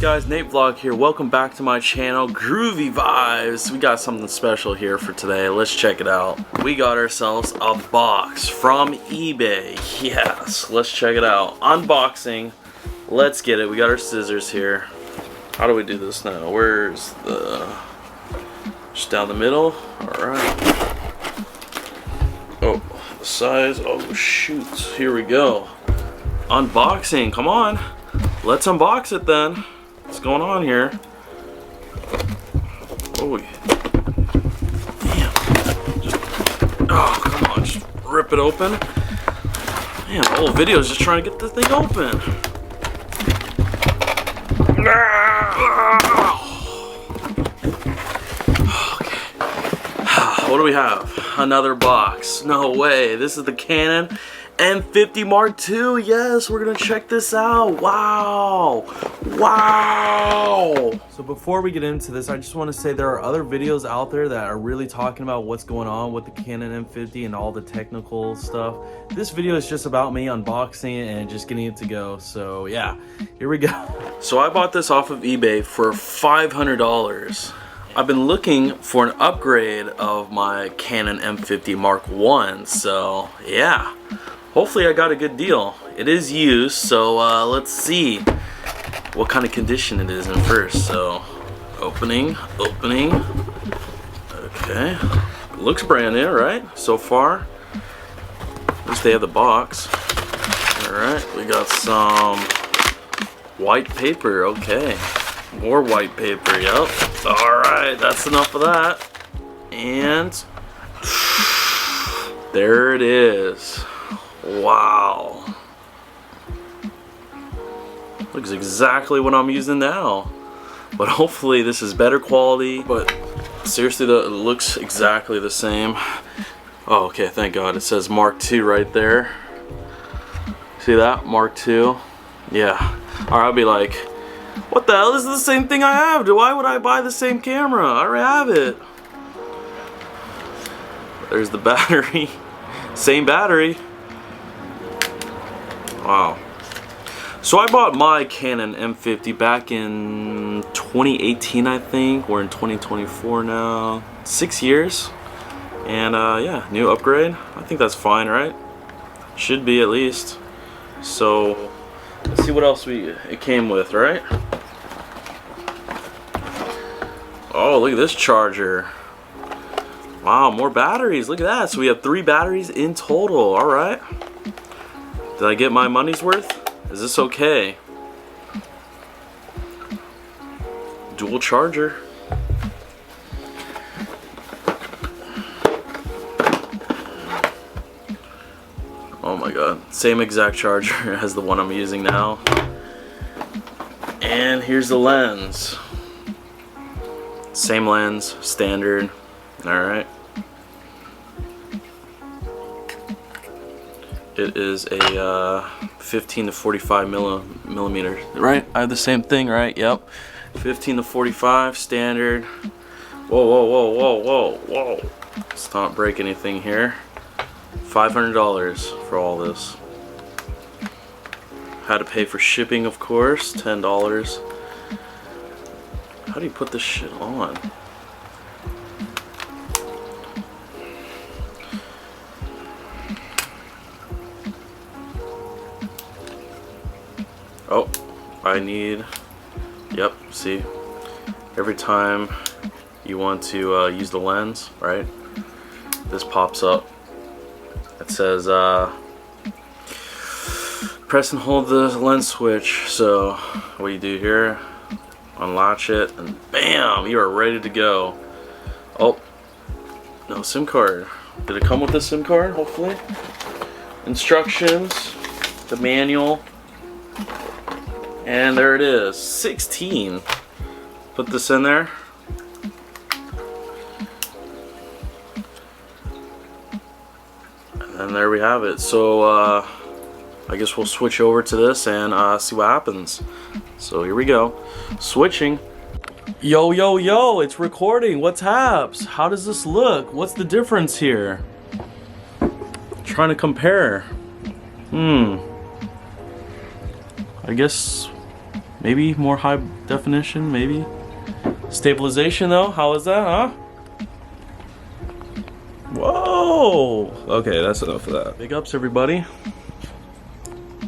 guys, NateVlog here. Welcome back to my channel, Groovy Vibes. We got something special here for today. Let's check it out. We got ourselves a box from eBay. Yes, let's check it out. Unboxing. Let's get it. We got our scissors here. How do we do this now? Where's the... just down the middle? Alright. Oh, the size. Oh, shoot. Here we go. Unboxing. Come on. Let's unbox it then. What's going on here? Oh, damn. Oh, come on. Just rip it open. Man, the whole video is just trying to get this thing open. Okay. What do we have? Another box. No way. This is the Canon M50 Mark II. Yes, we're gonna check this out. Wow. Wow. So before we get into this, I just want to say there are other videos out there that are really talking about what's going on with the Canon M50 and all the technical stuff. This video is just about me unboxing it and just getting it to go. So yeah, here we go. So I bought this off of eBay for $500. I've been looking for an upgrade of my Canon M50 Mark I, so yeah. Hopefully I got a good deal. It is used, so let's see what kind of condition it is in first. So, opening. Okay, looks brand new, right? So far. At least they have the box. All right, we got some white paper. Okay, more white paper. Yep. All right, that's enough of that. And there it is. Wow. Looks exactly what I'm using now. But hopefully this is better quality. But seriously though, it looks exactly the same. Oh, okay, thank God. It says Mark II right there. See that? Mark II. Yeah. Or I'll be like, what the hell? This is the same thing I have. Why would I buy the same camera? I already have it. There's the battery. Same battery. Wow. So I bought my Canon M50 back in 2018, I think. We're in 2024 now. 6 years. And yeah, new upgrade. I think that's fine, right? Should be at least. So let's see what else it came with, right? Oh, look at this charger. Wow, more batteries. Look at that. So we have 3 batteries in total. All right. Did I get my money's worth? Is this okay? Dual charger. Oh my God. Same exact charger as the one I'm using now. And here's the lens. Same lens, standard. Alright. It is a 15 to 45 millimeter, right? I have the same thing, right? Yep. 15 to 45 standard. Whoa. Let's not break anything here. $500 for all this. Had to pay for shipping, of course. $10. How do you put this shit on? Oh, I need, yep, see, every time you want to use the lens, right, this pops up. It says, press and hold the lens switch. So what you do here, unlatch it, and bam, you are ready to go. Oh, no SIM card. Did it come with the SIM card, hopefully? Instructions, the manual. And there it is, 16. Put this in there. And there we have it. So I guess we'll switch over to this and see what happens. So here we go. Switching. Yo, it's recording. What's haps? How does this look? What's the difference here? Trying to compare. I guess Maybe more high definition, maybe. Stabilization though, how is that, huh? Whoa! Okay, that's enough of that. Big ups, everybody.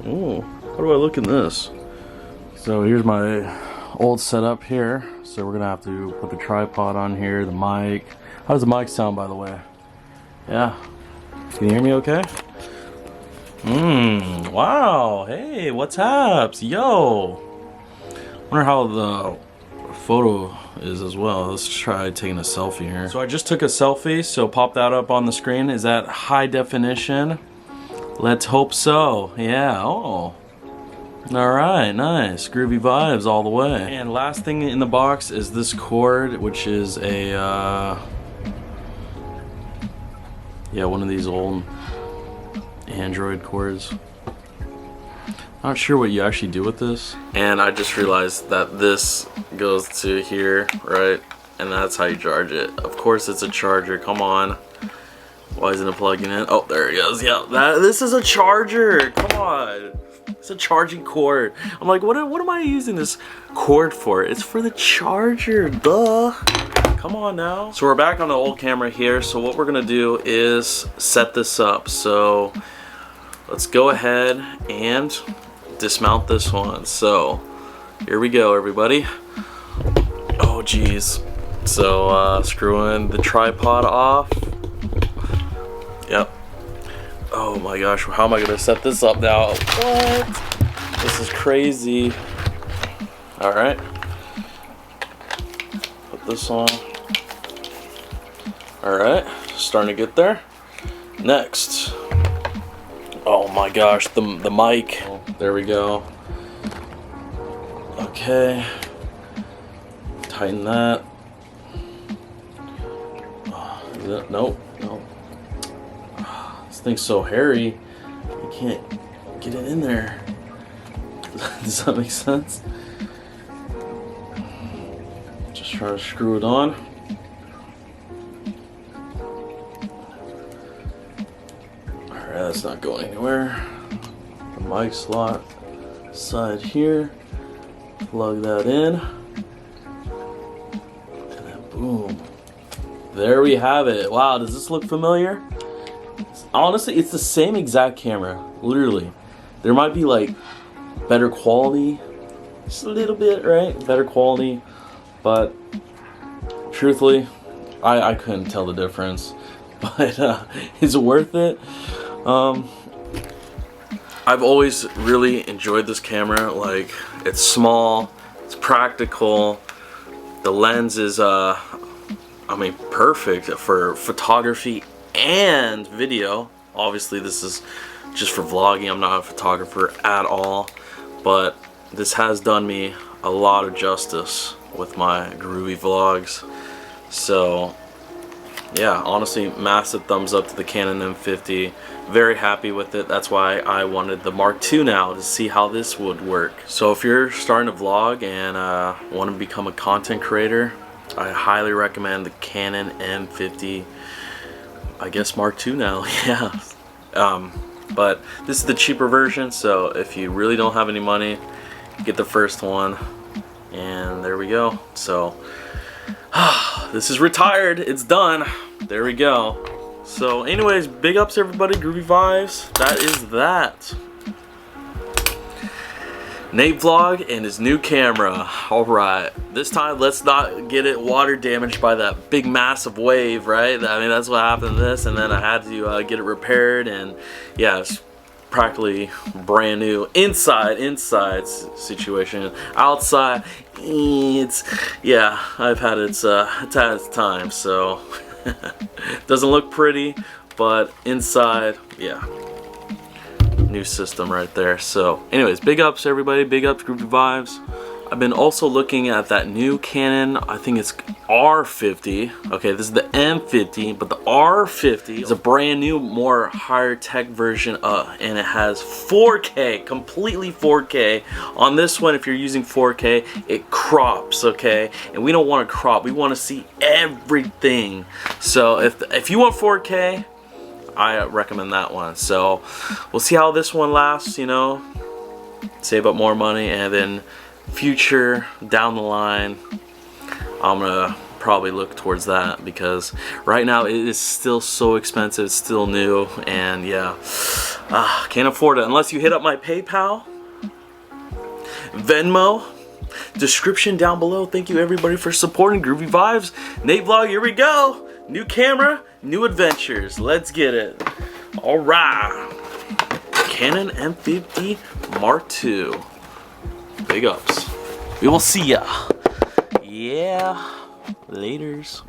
Oh, how do I look in this? So here's my old setup here. So we're gonna have to put the tripod on here, the mic. How does the mic sound, by the way? Yeah. Can you hear me okay? Wow. Hey, what's up? Yo. Wonder how the photo is as well. Let's try taking a selfie here. So I just took a selfie, so pop that up on the screen. Is that high definition? Let's hope so. Yeah. Oh. Alright, nice. Groovy vibes all the way. And last thing in the box is this cord, which is a yeah, one of these old Android cords. Not sure what you actually do with this. And I just realized that this goes to here, right? And that's how you charge it. Of course it's a charger, come on. Why isn't it plugging in? Oh, there it goes. Yeah, this is a charger. Come on. It's a charging cord. I'm like, what am I using this cord for? It's for the charger, duh. Come on now. So we're back on the old camera here. So what we're gonna do is set this up. So let's go ahead and dismount this one. So here we go, everybody. Oh geez. So screwing the tripod off. Yep. Oh my gosh, how am I gonna set this up now? What? This is crazy. All right. Put this on. All right, starting to get there. Next. Oh my gosh, the mic. There we go. Okay. Tighten that. Is it? Nope. Nope. This thing's so hairy. You can't get it in there. Does that make sense? Just try to screw it on. Alright, that's not going anywhere. The mic slot side here. Plug that in. And then boom. There we have it. Wow, does this look familiar? Honestly, it's the same exact camera. Literally. There might be like better quality. Just a little bit, right? Better quality. But truthfully, I couldn't tell the difference. But it's worth it. I've always really enjoyed this camera. Like, it's small, it's practical. The lens is I mean, perfect for photography and video. Obviously this is just for vlogging. I'm not a photographer at all, but this has done me a lot of justice with my groovy vlogs. So yeah, honestly, massive thumbs up to the Canon M50. Very happy with it. That's why I wanted the Mark II now, to see how this would work. So if you're starting to vlog and want to become a content creator, I highly recommend the Canon M50. I guess Mark II now, yeah. But this is the cheaper version, so if you really don't have any money, get the first one. And there we go. So this is retired. It's done. There we go. So anyways, big ups everybody, groovy vibes. That is that. NateVlog and his new camera. Alright, this time let's not get it water damaged by that big massive wave, right? I mean, that's what happened to this, and then I had to get it repaired, and yeah, it's practically brand new. Inside situation. Outside, it's, yeah, I've had it's had its time, so doesn't look pretty, but inside, yeah. New system right there. So anyways, big ups everybody, big ups, groovy vibes. I've been also looking at that new Canon, I think it's R50. Okay, this is the M50, but the R50 is a brand new, more higher tech version, and it has 4K, completely 4K. On this one, if you're using 4K, it crops, okay? And we don't want to crop, we want to see everything. So if you want 4K, I recommend that one. So we'll see how this one lasts, you know, save up more money, and then future down the line, I'm gonna probably look towards that, because right now it is still so expensive. It's still new, and yeah, can't afford it unless you hit up my PayPal, Venmo, description down below. Thank you everybody for supporting Groovy Vibes. NateVlog, here we go. New camera, new adventures. Let's get it. All right, Canon M50 Mark II. Big ups. We will see ya. Yeah. Laters.